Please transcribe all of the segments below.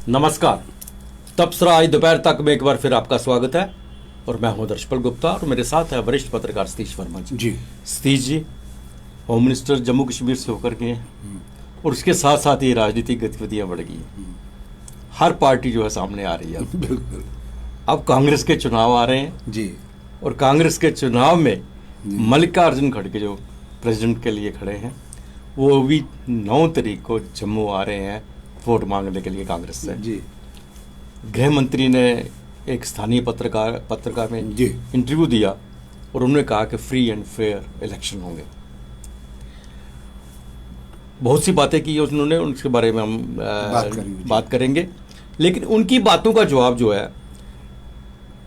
नमस्कार। तपसरा आज दोपहर तक में एक बार फिर आपका स्वागत है और मैं हूं दर्शपल गुप्ता और मेरे साथ है वरिष्ठ पत्रकार सतीश वर्मा जी। सतीश जी होम मिनिस्टर जम्मू कश्मीर से होकर के हैं और उसके साथ साथ ये राजनीतिक गतिविधियां बढ़ गई हैं। हर पार्टी जो है सामने आ रही है। बिल्कुल। अब कांग्रेस के चुनाव आ रहे हैं जी। और कांग्रेस के चुनाव में मल्लिकार्जुन खड़गे जो प्रेसिडेंट के लिए खड़े हैं वो भी 9 तारीख को जम्मू आ रहे हैं वोट मांगने के लिए कांग्रेस से। जी। गृह मंत्री ने एक स्थानीय पत्रकार में जी इंटरव्यू दिया और उन्होंने कहा कि फ्री एंड फेयर इलेक्शन होंगे। बहुत सी बातें की उन्होंने, उनके बारे में हम बात करेंगे। लेकिन उनकी बातों का जवाब जो है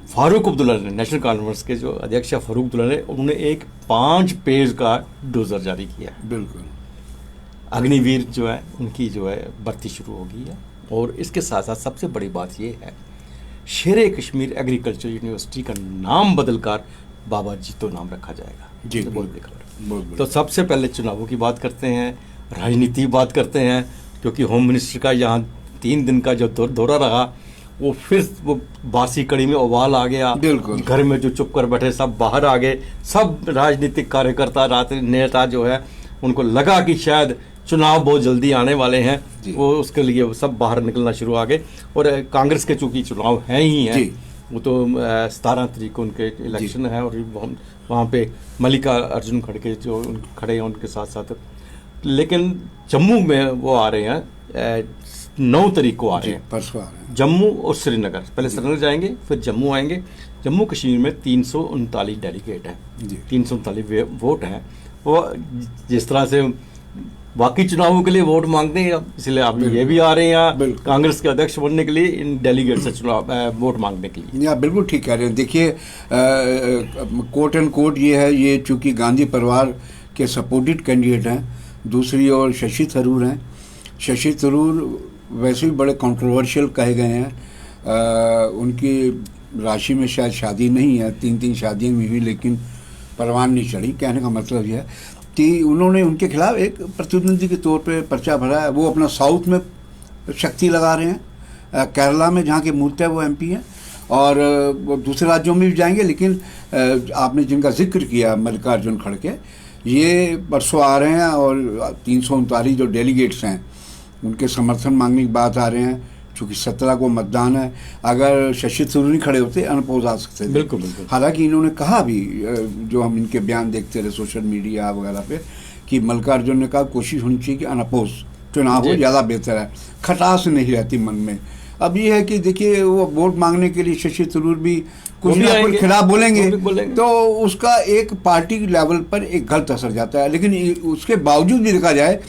फारूक अब्दुल्ला ने, नेशनल कॉन्फ्रेंस के जो अध्यक्ष है फारूक अब्दुल्ला ने, उन्होंने एक 5 पेज का डोजर जारी किया। बिल्कुल। अग्निवीर जो है उनकी जो है भर्ती शुरू हो गई है और इसके साथ साथ सबसे बड़ी बात यह है शेरे कश्मीर एग्रीकल्चर यूनिवर्सिटी का नाम बदलकर बाबा जीतो नाम रखा जाएगा। जी खबर। तो सबसे पहले चुनावों की बात करते हैं, राजनीति बात करते हैं, क्योंकि होम मिनिस्टर का यहाँ 3 दिन का जो दौरा रहा वो फिर वो बासी कड़ी में उबाल आ गया। घर में जो चुप कर बैठे सब बाहर आ गए। सब राजनीतिक कार्यकर्ता नेता जो है उनको लगा कि शायद चुनाव बहुत जल्दी आने वाले हैं, वो उसके लिए सब बाहर निकलना शुरू आ गए। और कांग्रेस के चूंकि चुनाव हैं ही हैं, वो तो 17 तारीख को उनके इलेक्शन है और वहाँ पे मल्लिकार्जुन खड़गे जो खड़े हैं उनके साथ साथ। लेकिन जम्मू में वो आ रहे हैं 9 तारीख को आ रहे हैं, परसों आ रहे हैं। जम्मू और श्रीनगर, पहले श्रीनगर जाएंगे फिर जम्मू आएंगे। जम्मू कश्मीर में 339 डेलीगेट हैं, 339 वोट हैं। वो जिस तरह से बाकी चुनावों के लिए वोट मांगते हैं इसलिए आप ये भी आ रहे हैं कांग्रेस के अध्यक्ष बनने के लिए इन डेलीगेट से चुनाव वोट मांगने के लिए। बिल्कुल ठीक कह रहे हैं। देखिए कोट एंड कोट ये है, ये चूंकि गांधी परिवार के सपोर्टेड कैंडिडेट हैं, दूसरी ओर शशि थरूर हैं। शशि थरूर वैसे भी बड़े कंट्रोवर्शियल कहे गए हैं। उनकी राशि में शायद शादी नहीं है, 3 शादियाँ भी हुई लेकिन परवान नहीं चढ़ी। कहने का मतलब यह है कि उन्होंने उनके खिलाफ एक प्रतिद्वंदी के तौर पे पर्चा भरा है। वो अपना साउथ में शक्ति लगा रहे हैं, केरला में जहाँ के मूर्त है वो MP हैं और वो दूसरे राज्यों में भी जाएंगे। लेकिन आपने जिनका जिक्र किया मल्लिकार्जुन खड़गे, ये परसों आ रहे हैं और 339 जो डेलीगेट्स हैं उनके समर्थन मांगने की बात आ रहे हैं। चूँकि 17 को मतदान है, अगर शशि थरूर नहीं खड़े होते अनपोज आ सकते थे। बिल्कुल। हालांकि इन्होंने कहा भी, जो हम इनके बयान देखते रहे सोशल मीडिया वगैरह पे, कि मल्लिकार्जुन ने कहा कोशिश होनी चाहिए कि अनपोज चुनाव हो, ज़्यादा बेहतर है, खटास नहीं रहती मन में। अब ये है कि देखिए वो वोट मांगने के लिए शशि थरूर भी कुछ ना कुछ खिलाफ बोलेंगे तो उसका एक पार्टी लेवल पर एक गलत असर जाता है। लेकिन उसके बावजूद भी देखा जाए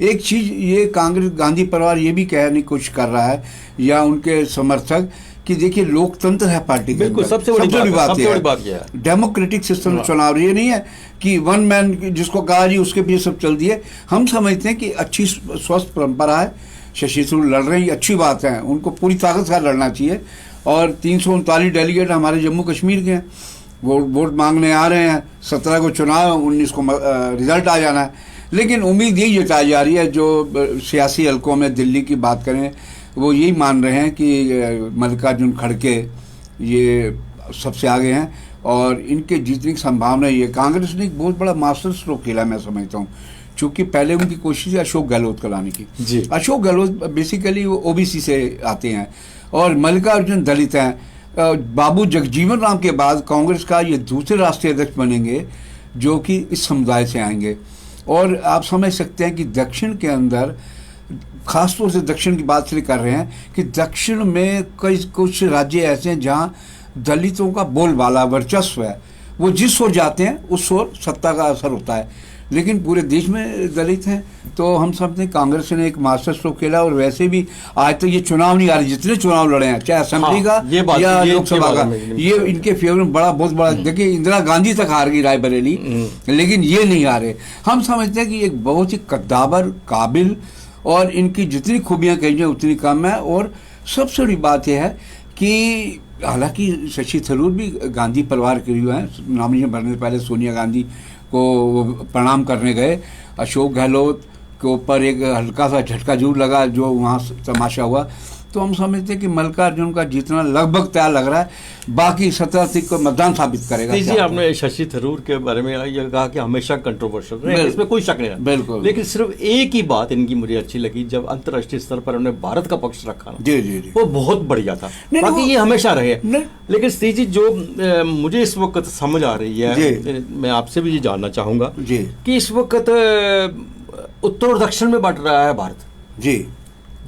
एक चीज़, ये कांग्रेस गांधी परिवार ये भी कहने की कोशिश कर रहा है या उनके समर्थक कि देखिए लोकतंत्र है पार्टी के अंदर। सबसे बड़ी बात है डेमोक्रेटिक सिस्टम चुनाव। ये नहीं है कि वन मैन जिसको कहा जी उसके पीछे सब चल दिए। हम समझते हैं कि अच्छी स्वस्थ परंपरा है, शशि थरूर लड़ रहे हैं, ये अच्छी बात है, उनको पूरी ताकत से लड़ना चाहिए। और 339 डेलीगेट हमारे जम्मू कश्मीर के हैं, वो वोट मांगने आ रहे हैं। 17 को चुनाव, 19 को रिजल्ट आ जाना है। लेकिन उम्मीद यही जताई जा रही है, जो सियासी हलकों में दिल्ली की बात करें वो यही मान रहे हैं कि मल्लिकार्जुन खड़गे ये सबसे आगे हैं और इनके जीतने की संभावना ये। कांग्रेस ने एक बहुत बड़ा मास्टर स्ट्रोक खेला मैं समझता हूँ, चूँकि पहले उनकी कोशिश है अशोक गहलोत को लाने की। अशोक गहलोत बेसिकली वो OBC से आते हैं और मल्लिकार्जुन दलित हैं। बाबू जगजीवन राम के बाद कांग्रेस का ये दूसरे राष्ट्रीय अध्यक्ष बनेंगे जो कि इस समुदाय से आएंगे। और आप समझ सकते हैं कि दक्षिण के अंदर, खासतौर से दक्षिण की बात इसलिए कर रहे हैं कि दक्षिण में कुछ राज्य ऐसे हैं जहाँ दलितों का बोलबाला वर्चस्व है। वो जिस ओर जाते हैं उस ओर सत्ता का असर होता है। लेकिन पूरे देश में दलित हैं, तो हम समझते हैं कांग्रेस ने एक मास्टर स्ट्रोक खेला। और वैसे भी आज तक ये चुनाव नहीं आ रहे, जितने चुनाव लड़े हैं चाहे असेंबली का या लोकसभा का, ये इनके फेवर में बहुत बड़ा। देखिए इंदिरा गांधी तक हार गई रायबरेली, लेकिन ये नहीं आ रहे। हम समझते हैं कि एक बहुत ही कद्दावर, काबिल और इनकी जितनी खूबियाँ कही जाए उतनी कम है। और सबसे बड़ी बात यह है कि हालांकि शशि थरूर भी गांधी परिवार के लिए हैं, नॉमिनेशन भरने से पहले सोनिया गांधी को प्रणाम करने गए। अशोक गहलोत के ऊपर एक हल्का सा झटका जरूर लगा जो वहाँ तमाशा हुआ, तो हम समझते हैं कि मल्लिकार्जुन का जीतना लगभग तय लग रहा है, बाकी 17 तारीख को मतदान साबित करेगा। जी, आपने शशि थरूर के बारे में ये कहा कि हमेशा कंट्रोवर्शियल रहे, इसमें कोई शक नहीं है, बिल्कुल। लेकिन सिर्फ एक ही बात इनकी मुझे अच्छी लगी, जब अंतर्राष्ट्रीय स्तर पर उन्होंने भारत का पक्ष रखा ना, जी जी जी, वो बहुत बढ़िया था। बाकी ये हमेशा रहे, लेकिन स्त्री जी जो मुझे इस वक्त समझ आ रही है, मैं आपसे भी ये जानना चाहूंगा कि इस वक्त उत्तर और दक्षिण में बांट रहा है भारत। जी,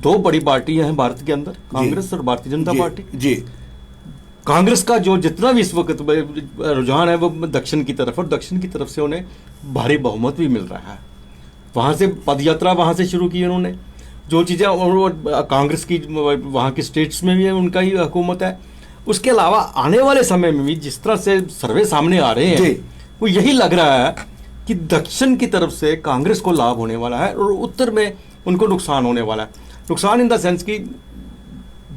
दो बड़ी पार्टियां हैं भारत के अंदर, कांग्रेस और भारतीय जनता पार्टी। जी, कांग्रेस का जो जितना भी इस वक्त रुझान है वो दक्षिण की तरफ, और दक्षिण की तरफ से उन्हें भारी बहुमत भी मिल रहा है। वहां से पदयात्रा वहां से शुरू की उन्होंने, जो चीजें कांग्रेस की वहां की स्टेट्स में भी है, उनका ही हुकूमत है। उसके अलावा आने वाले समय में भी जिस तरह से सर्वे सामने आ रहे हैं, वो यही लग रहा है कि दक्षिण की तरफ से कांग्रेस को लाभ होने वाला है और उत्तर में उनको नुकसान होने वाला है। नुकसान इन द सेंस कि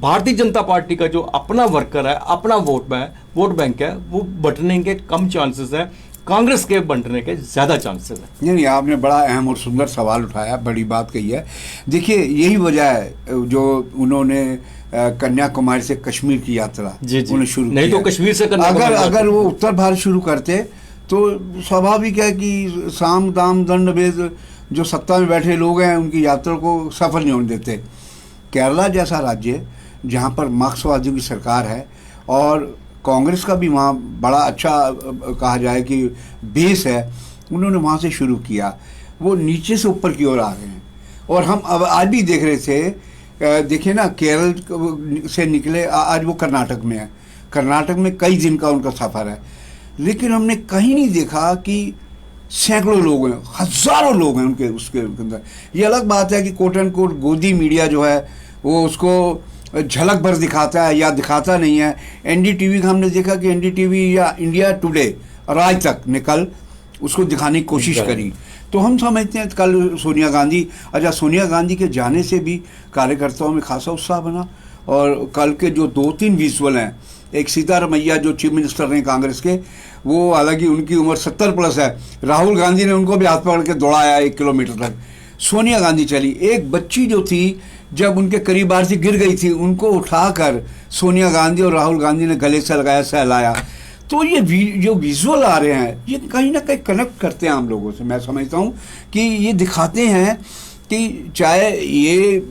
भारतीय जनता पार्टी का जो अपना वर्कर है, अपना वोट बैंक है, वो बंटने के कम चांसेस है, कांग्रेस के बंटने के ज्यादा चांसेस है। नहीं, आपने बड़ा अहम और सुंदर सवाल उठाया, बड़ी बात कही है। देखिए, यही वजह है जो उन्होंने कन्याकुमारी से कश्मीर की यात्रा उन्होंने शुरू की। नहीं तो कश्मीर से अगर वो उत्तर भारत शुरू करते तो स्वाभाविक है कि साम दाम दंड भेद जो सत्ता में बैठे लोग हैं उनकी यात्रा को सफल नहीं होने देते। केरला जैसा राज्य जहाँ पर मार्क्सवादियों की सरकार है और कांग्रेस का भी वहाँ बड़ा अच्छा कहा जाए कि बेस है, उन्होंने वहाँ से शुरू किया, वो नीचे से ऊपर की ओर आ रहे हैं। और हम अब आज भी देख रहे थे, देखिए ना, केरल से निकले, आज वो कर्नाटक में है, कर्नाटक में कई दिन का उनका सफ़र है, लेकिन हमने कहीं नहीं देखा कि सैकड़ों लोग हैं, हजारों लोग हैं उनके उसके अंदर। ये अलग बात है कि कोट एंड कोट गोदी मीडिया जो है वो उसको झलक भर दिखाता है या दिखाता नहीं है। एनडीटीवी का हमने देखा कि एनडीटीवी या इंडिया टुडे और आज तक ने कल उसको दिखाने की कोशिश करी। तो हम समझते हैं कल सोनिया गांधी, सोनिया गांधी के जाने से भी कार्यकर्ताओं में खासा उत्साह बना। और कल के जो 2-3 विजुअल हैं, एक सीतारमैया जो चीफ मिनिस्टर रहे कांग्रेस के, वो हालांकि उनकी उम्र 70 प्लस है, राहुल गांधी ने उनको भी हाथ पकड़ के दौड़ाया 1 किलोमीटर तक। सोनिया गांधी चली, एक बच्ची जो थी जब उनके करीब बार से गिर गई थी, उनको उठाकर सोनिया गांधी और राहुल गांधी ने गले से लगाया, सहलाया। तो ये जो विजुअल आ रहे हैं ये कहीं ना कहीं कनेक्ट करते हैं हम लोगों से। मैं समझता हूँ कि ये दिखाते हैं कि चाहे ये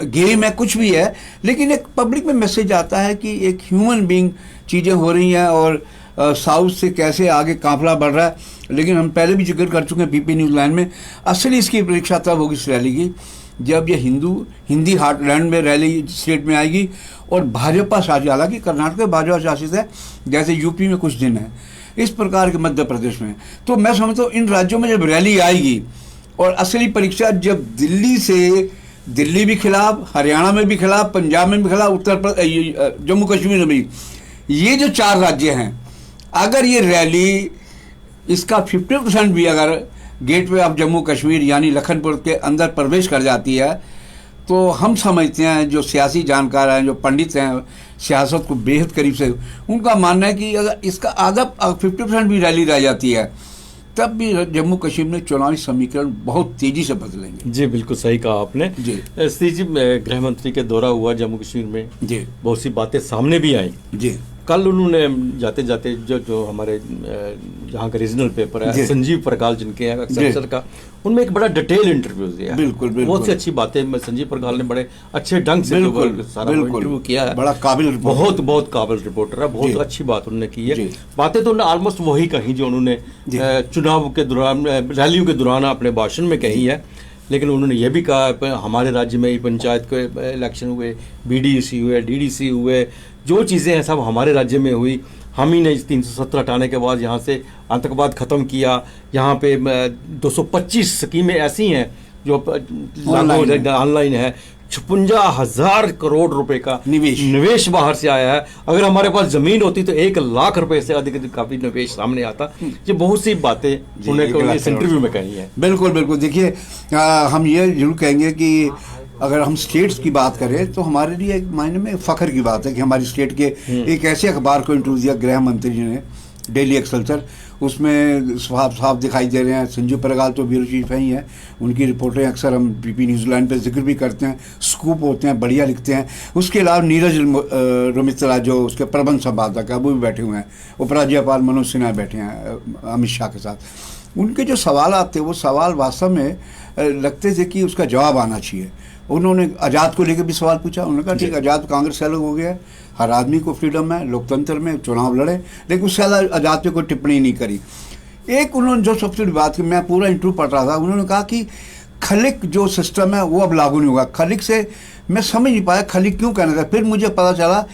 गेम है, कुछ भी है, लेकिन एक पब्लिक में मैसेज आता है कि एक ह्यूमन बीइंग चीज़ें हो रही हैं और साउथ से कैसे आगे काफिला बढ़ रहा है। लेकिन हम पहले भी जिक्र कर चुके हैं पीपी न्यूज़ लाइन में, असली इसकी परीक्षा तब होगी इस रैली की जब ये हिंदी हार्टलैंड में रैली स्टेट में आएगी और भाजपा शासित, हालांकि कर्नाटक में भाजपा शासित है, जैसे यूपी में कुछ दिन है, इस प्रकार के मध्य प्रदेश में। तो मैं समझता हूँ इन राज्यों में जब रैली आएगी और असली परीक्षा जब दिल्ली भी खिलाफ, हरियाणा में भी खिलाफ, पंजाब में भी खिलाफ, उत्तर प्रदेश, जम्मू कश्मीर में भी, ये जो 4 राज्य हैं, अगर ये रैली इसका 50% भी अगर gateway of Jammu Kashmir यानी लखनपुर के अंदर प्रवेश कर जाती है, तो हम समझते हैं, जो सियासी जानकार हैं, जो पंडित हैं, सियासत को बेहद करीब से, उनका मानना है कि अगर इसका आधा 50% भी रैली रह जाती है, तब भी जम्मू कश्मीर में चुनावी समीकरण बहुत तेजी से बदलेंगे। जी, बिल्कुल सही कहा आपने। जी जी, गृह मंत्री के दौरा हुआ जम्मू कश्मीर में, जी, बहुत सी बातें सामने भी आई। जी, कल उन्होंने जाते जाते जो हमारे जहाँ का रीजनल पेपर है संजीव प्रकाल जिनके हैं एक्सेंचर का, उनमें एक बड़ा डिटेल इंटरव्यू दिया। बिल्कुल बहुत सी अच्छी बातें संजीव प्रकाल ने बड़े अच्छे ढंग से सारा इंटरव्यू किया है। बड़ा काबिल, बहुत काबिल रिपोर्टर है, बहुत अच्छी बात उन्होंने की है। बातें तो उन्होंने ऑलमोस्ट वही कही जो उन्होंने चुनाव के दौरान, रैलियों के दौरान अपने भाषण में कही है। लेकिन उन्होंने ये भी कहा हमारे राज्य में ही पंचायत के इलेक्शन हुए, BDC हुए, DDC हुए, जो चीज़ें हैं सब हमारे राज्य में हुई। हम ही ने 370 हटाने के बाद यहाँ से आतंकवाद ख़त्म किया। यहाँ पे 225 स्कीमें ऐसी हैं जो ऑनलाइन है। 56,000 करोड़ रुपए का निवेश बाहर से आया है। अगर हमारे पास जमीन होती तो 1 लाख रुपए से अधिक काफी निवेश सामने आता। ये बहुत सी बातें उन्होंने इस इंटरव्यू में कही है। बिल्कुल बिल्कुल। देखिए, हम ये जरूर कहेंगे कि अगर हम स्टेट्स की बात करें तो हमारे लिए एक मायने में फख्र की बात है कि हमारी स्टेट के एक ऐसे अखबार को इंटरव्यू दिया गृह मंत्री जी ने डेली एक्सल्सर, उसमें साफ साफ दिखाई दे रहे हैं। संजीव परगाल तो ब्यूरो चीफ ही हैं, उनकी रिपोर्टें अक्सर हम पीपी न्यूजीलैंड पे जिक्र भी करते हैं, स्कूप होते हैं, बढ़िया लिखते हैं। उसके अलावा नीरज रोमित्रा जो उसके प्रबंध संपादक है वो भी बैठे हुए हैं, उपराज्यपाल मनोज सिन्हा बैठे हैं अमित शाह के साथ। उनके जो सवाल आते वो सवाल वास्तव में लगते थे कि उसका जवाब आना चाहिए। उन्होंने आज़ाद को लेकर भी सवाल पूछा, उन्होंने कहा ठीक, आज़ाद कांग्रेस से अलग हो गया है, हर आदमी को फ्रीडम है, लोकतंत्र में चुनाव लड़े, लेकिन उससे ज़्यादा आज़ाद पे कोई टिप्पणी नहीं करी। एक उन्होंने जो सबसे बड़ी बात की, मैं पूरा इंटरव्यू पढ़ रहा था, उन्होंने कहा कि खलिक जो सिस्टम है वो अब लागू नहीं होगा। खलिक से मैं समझ नहीं पाया खलिक क्यों कहना था। फिर मुझे पता चला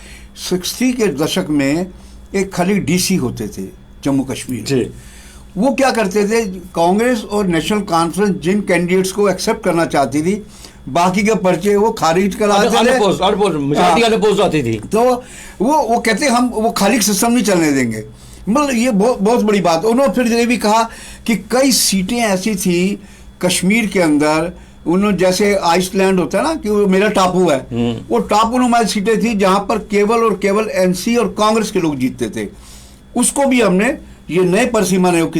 60 के दशक में एक खलिक DC होते थे जम्मू कश्मीर। वो क्या करते थे, कांग्रेस और नेशनल कॉन्फ्रेंस जिन कैंडिडेट्स को एक्सेप्ट करना चाहती थी, बाकी के पर्चे वो खारिज कराते थे, आती थी। तो वो कहते हम वो खलिक सिस्टम नहीं चलने देंगे। मतलब ये बहुत बड़ी बात। उन्होंने फिर ये भी कहा कि कई सीटें ऐसी थी कश्मीर के अंदर, उन्होंने जैसे आइसलैंड होता है ना कि वो मेरा टापू है, वो टापू नुमा सीटें थी जहां पर केवल और केवल NC और कांग्रेस के लोग जीतते थे। उसको भी हमने ये नए परसीमन आयोग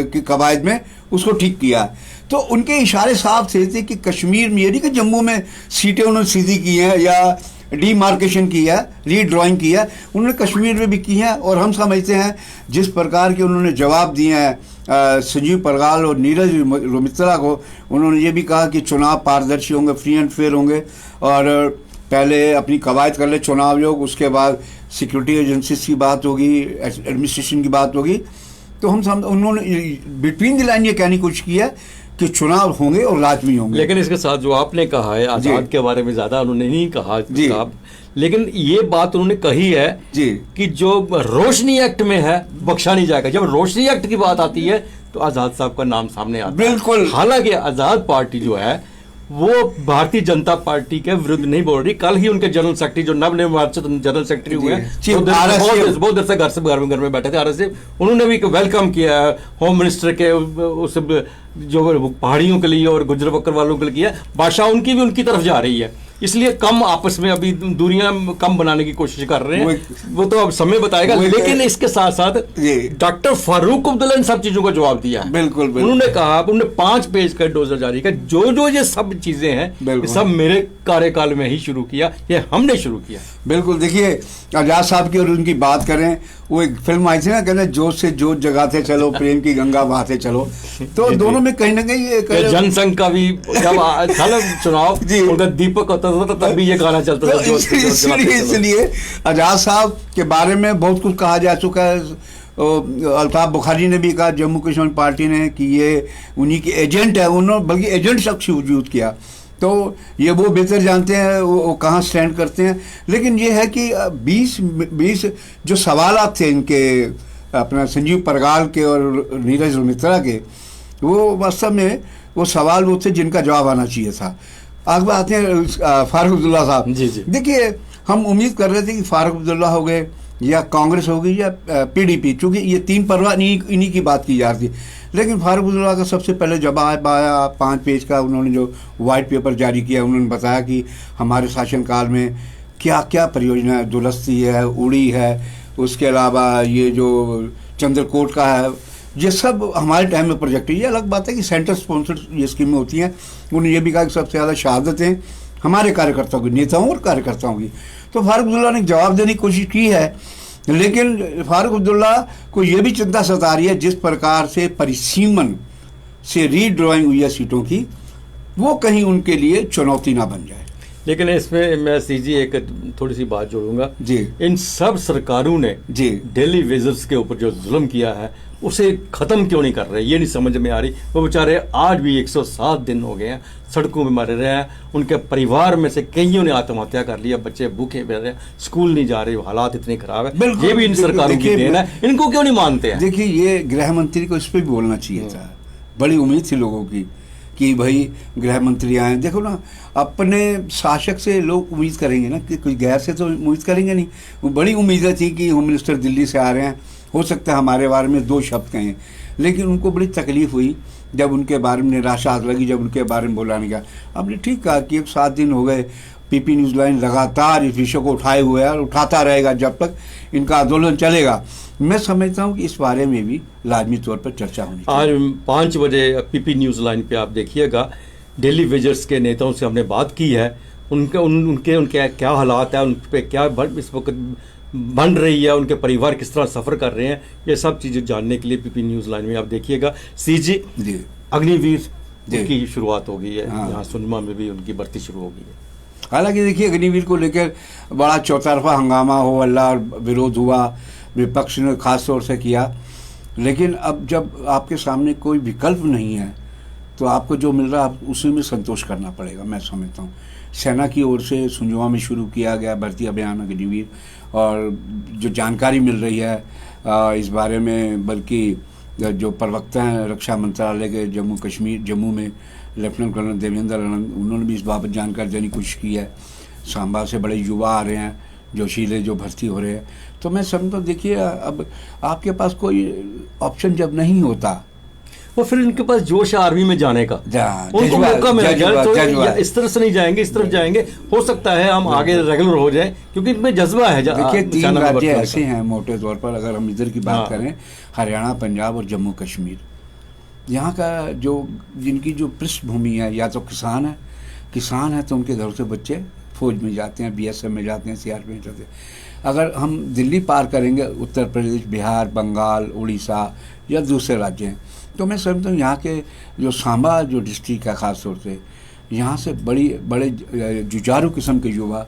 की कवायद में उसको ठीक किया। तो उनके इशारे साफ थे कि कश्मीर में, ये नहीं कि जम्मू में सीटें उन्होंने सीधी की हैं या डीमार्केशन की है, रीड्राइंग की है, उन्होंने कश्मीर में भी की है। और हम समझते हैं जिस प्रकार के उन्होंने जवाब दिए हैं संजीव परगाल और नीरज रोमित्रा को, उन्होंने ये भी कहा कि चुनाव पारदर्शी होंगे, फ्री एंड फेयर होंगे, और पहले अपनी कवायद कर ले चुनाव आयोग, उसके बाद सिक्योरिटी एजेंसीज की बात होगी, एडमिनिस्ट्रेशन की बात होगी। तो उन्होंने बिटवीन द लाइन ये कहने की कोशिश की है कि चुनाव होंगे और लाजमी होंगे। लेकिन इसके साथ जो आपने कहा है आजाद के बारे में ज्यादा उन्होंने नहीं कहा, लेकिन ये बात उन्होंने कही है कि जो रोशनी एक्ट में है बख्शा नहीं जाएगा। जब रोशनी एक्ट की बात आती है तो आजाद साहब का नाम सामने आता है। बिल्कुल। हालांकि आजाद पार्टी जो है वो भारतीय जनता पार्टी के विरुद्ध नहीं बोल रही। कल ही उनके जनरल सेक्रेटरी जो नवनिर्वाचित जनरल सेक्रेटरी हुए हैं, बहुत देर से घर में बैठे थे RS से, उन्होंने भी वेलकम किया होम मिनिस्टर के उस जो पहाड़ियों के लिए और गुजर बकर वालों के लिए किया। भाषा उनकी भी उनकी तरफ जा रही है, इसलिए कम आपस में अभी दूरियां कम बनाने की कोशिश कर रहे हैं। वो तो अब समय बताएगा। लेकिन इसके साथ साथ डॉक्टर फारूक अब्दुल्ला इन सब चीजों का जवाब दिया है। बिल्कुल। उन्होंने कहा, उन्होंने 5 पेज का डोजर जारी किया, जो ये सब चीजें हैं सब मेरे कार्यकाल में ही शुरू किया, ये हमने शुरू किया। बिल्कुल। देखिए आजाद साहब की और उनकी बात करें, वो एक फिल्म आई थी ना, कहते जोत से जोत जगाते चलो, प्रेम की गंगा बहाते चलो। तो दोनों में कहीं ना कहीं जनसंघ का भी जब था ना चुनाव, उनका दीपक होता था तब भी ये गाना चलता था। इसलिए आजाद साहब के बारे में बहुत कुछ कहा जा चुका है। अल्ताफ बुखारी ने भी कहा जम्मू कश्मीर पार्टी ने कि ये उन्हीं के एजेंट है, उन्होंने बल्कि एजेंट शख्स वजूद किया। तो ये वो बेहतर जानते हैं वो कहाँ स्टैंड करते हैं। लेकिन ये है कि 20 जो सवाल थे इनके, अपना संजीव परगाल के और नीरज रोमित्रा के, वो वास्तव में वो सवाल वो थे जिनका जवाब आना चाहिए था। आगे आते हैं फारूक अब्दुल्ला साहब। देखिए हम उम्मीद कर रहे थे कि फारूक अब्दुल्ला हो गए या कांग्रेस होगी या PDP, चूँकि ये 3 परवाह इन्हीं की बात की जा रही थी। लेकिन फारूक अब्दुल्ला का सबसे पहले जवाब आया 5 पेज का। उन्होंने जो वाइट पेपर जारी किया, उन्होंने बताया कि हमारे शासनकाल में क्या क्या परियोजना है, दुलस्ती है, उड़ी है, उसके अलावा ये जो चंद्रकोट का है, ये सब हमारे टाइम में प्रोजेक्ट है। ये अलग बात है कि सेंटर स्पॉन्सर्ड ये स्कीमें होती हैं। उन्होंने ये भी कहा कि सबसे ज़्यादा शहादतें हमारे कार्यकर्ताओं की, नेताओं और कार्यकर्ताओं की। तो फारूक अब्दुल्ला ने जवाब देने की कोशिश की है, लेकिन फारूक अब्दुल्ला को ये भी चिंता सता रही है जिस प्रकार से परिसीमन से रीड्राइंग हुई है सीटों की, वो कहीं उनके लिए चुनौती ना बन जाए। लेकिन इसमें मैं सीजी एक थोड़ी सी बात जोड़ूंगा जी। इन सब सरकारों ने जी दिल्ली वेजर्स के ऊपर जो जुल्म किया है उसे खत्म क्यों नहीं कर रहे, ये नहीं समझ में आ रही। वो बेचारे आज भी 107 दिन हो गए हैं सड़कों में मरे रहे हैं। उनके परिवार में से कईयों ने आत्महत्या कर लिया, बच्चे भूखे बैठ रहे हैं, स्कूल नहीं जा रहे, हालात इतने खराब है। ये भी इन सरकारों की देन है, इनको क्यों नहीं मानते हैं? देखिए ये गृह मंत्री को इस पर भी बोलना चाहिए था। बड़ी उम्मीद थी लोगों की कि भाई गृह मंत्री आए। देखो ना, अपने शासक से लोग उम्मीद करेंगे ना, कि कोई गैर से तो उम्मीद करेंगे नहीं। वो बड़ी उम्मीदें थी कि होम मिनिस्टर दिल्ली से आ रहे हैं, हो सकता है हमारे बारे में 2 शब्द कहें। लेकिन उनको बड़ी तकलीफ हुई जब उनके बारे में निराशा लगी, जब उनके बारे में बोला नहीं गया। आपने ठीक कहा कि 7 दिन हो गए पीपी न्यूज़ लाइन लगातार इस विषय को उठाए हुए है और उठाता रहेगा जब तक इनका आंदोलन चलेगा। मैं समझता हूँ कि इस बारे में भी लाजमी तौर पर चर्चा होनी चाहिए। आज 5 बजे पीपी न्यूज़ लाइन पे आप देखिएगा, डेली वेजर्स के नेताओं से हमने बात की है, उनके क्या हालात है, उन पे क्या इस वक्त बन रही है, उनके परिवार किस तरह सफ़र कर रहे हैं, ये सब चीज़ें जानने के लिए पीपी न्यूज़ लाइन में आप देखिएगा। सीजी अग्निवीर की शुरुआत हो गई है, यहाँ सुनमा में भी उनकी भर्ती शुरू हो गई है। हालांकि देखिए अग्निवीर को लेकर बड़ा चौतरफा हंगामा हो अल्लाह विरोध हुआ, विपक्ष ने खास तौर से किया, लेकिन अब जब आपके सामने कोई विकल्प नहीं है तो आपको जो मिल रहा है आप उसी में संतोष करना पड़ेगा। मैं समझता हूँ सेना की ओर से सुंजवा में शुरू किया गया भर्ती अभियान अग्निवीर, और जो जानकारी मिल रही है इस बारे में, बल्कि जो प्रवक्ता हैं रक्षा मंत्रालय के जम्मू में लेफ्टिनेंट कर्नल देवेंद्र आनंद, उन्होंने भी इस बाबत जानकारी देने की कोशिश की है। सांबा से बड़े युवा आ रहे हैं, जोशीले जो भर्ती हो रहे हैं, तो मैं समझता हूँ देखिए अब आपके पास कोई ऑप्शन जब नहीं होता वो फिर इनके पास जोश है आर्मी में जाने का, उनको मौका मिलेगा तो इस तरह से नहीं जाएंगे, इस तरफ जाएंगे, हो सकता है हम आगे रेगुलर हो जाए, क्योंकि इनमें जज्बा है। देखिए 3 राज्य ऐसे हैं मोटे तौर पर, अगर हम इधर की बात करें, हरियाणा, पंजाब और जम्मू कश्मीर, यहाँ का जो जिनकी जो पृष्ठभूमि है, या तो किसान है तो उनके घर से बच्चे फौज में जाते हैं, बीएसएफ में जाते हैं, सीआरपीएफ में जाते हैं। अगर हम दिल्ली पार करेंगे, उत्तर प्रदेश, बिहार, बंगाल, उड़ीसा या दूसरे राज्य हैं, तो मैं समझता हूँ यहाँ के जो सांबा जो डिस्ट्रिक्ट है ख़ास तौर से, यहाँ से बड़े जुझारू किस्म के युवा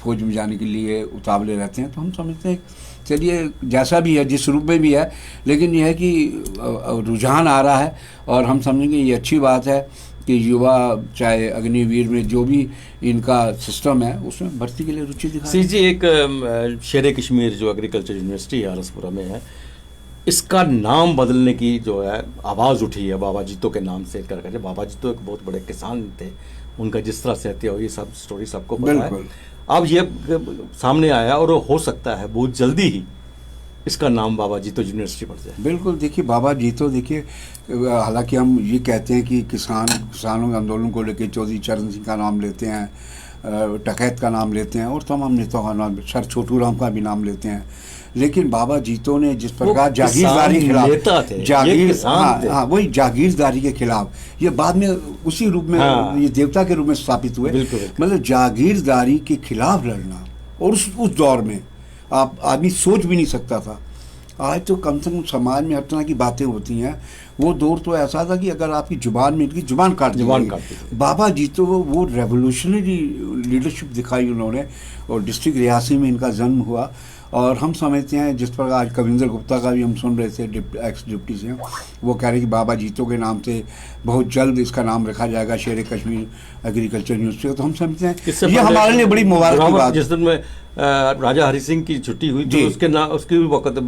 फौज में जाने के लिए उतावले रहते हैं। तो हम समझते हैं चलिए जैसा भी है, जिस रूप में भी है, लेकिन यह है कि रुझान आ रहा है और हम समझेंगे ये अच्छी बात है कि युवा चाहे अग्निवीर में जो भी इनका सिस्टम है उसमें भर्ती के लिए रुचि दिखाएं। सी जी, एक शेर कश्मीर जो एग्रीकल्चर यूनिवर्सिटी है आरसपुरा में है, इसका नाम बदलने की जो है आवाज़ उठी है बाबा जीतो के नाम से करके। बाबा जीतो एक बहुत बड़े किसान थे, उनका जिस तरह से हत्या हुई, सब स्टोरी सबको पता है। अब ये सामने आया और हो सकता है बहुत जल्दी ही इसका नाम बाबा जीतो यूनिवर्सिटी पड़ जाए। बिल्कुल, देखिए बाबा जीतो, देखिए हालांकि हम ये कहते हैं कि किसानों के आंदोलन को लेकर चौधरी चरण सिंह का नाम लेते हैं, टकैत का नाम लेते हैं और तमाम नेताओं का नाम, सर छोटू राम का भी नाम लेते हैं, लेकिन बाबा जीतो ने जिस प्रकार जागीरदारी के खिलाफ, वही जागीरदारी के खिलाफ, ये बाद में उसी रूप में ये देवता के रूप में स्थापित हुए, मतलब जागीरदारी के खिलाफ लड़ना, और उस दौर में आप आदमी सोच भी नहीं सकता था। आज तो कम से कम समाज में हर तरह की बातें होती हैं, वो दौर तो ऐसा था कि अगर आपकी जुबान में इनकी जुबान काट दी। बाबा जीतो वो रेवोल्यूशनरी लीडरशिप दिखाई उन्होंने, और डिस्ट्रिक्ट रियासी में इनका जन्म हुआ। और हम समझते हैं जिस पर आज कविंदर गुप्ता का भी हम सुन रहे थे, एक्स डिप्टी से, वो कह रहे कि बाबा जीतो के नाम से बहुत जल्द इसका नाम रखा जाएगा शेर कश्मीर एग्रीकल्चर यूनिवर्सिटी। तो हम समझते हैं ये हमारे लिए बड़ी मुबारक की बात। जिस दिन में राजा हरि सिंह की छुट्टी हुई तो उसके भी वक्त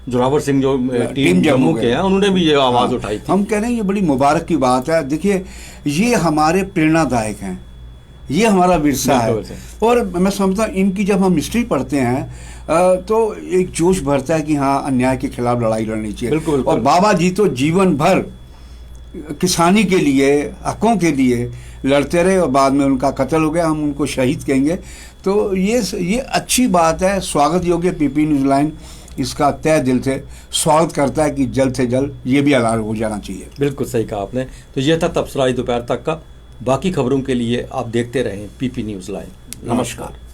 जोरावर सिंह जो टीम जम्मू के हैं उन्होंने भी ये आवाज़ उठाई थी। हम कह रहे हैं ये बड़ी मुबारक की बात है। देखिए ये हमारे प्रेरणादायक हैं, ये हमारा विरसा है, और मैं समझता हूँ इनकी जब हम हिस्ट्री पढ़ते हैं तो एक जोश भरता है कि हाँ अन्याय के खिलाफ लड़ाई लड़नी चाहिए। और बाबा जी तो जीवन भर किसानी के लिए, हकों के लिए लड़ते रहे और बाद में उनका कत्ल हो गया, हम उनको शहीद कहेंगे। तो ये अच्छी बात है, स्वागत योग्य। पीपी न्यूज़ लाइन इसका तय दिल से स्वागत करता है कि जल्द से जल्द ये भी अलार्म हो जाना चाहिए। बिल्कुल सही कहा आपने। तो ये था तबसरा दोपहर तक का। बाकी खबरों के लिए आप देखते रहें पीपी न्यूज़ लाइन। नमस्कार।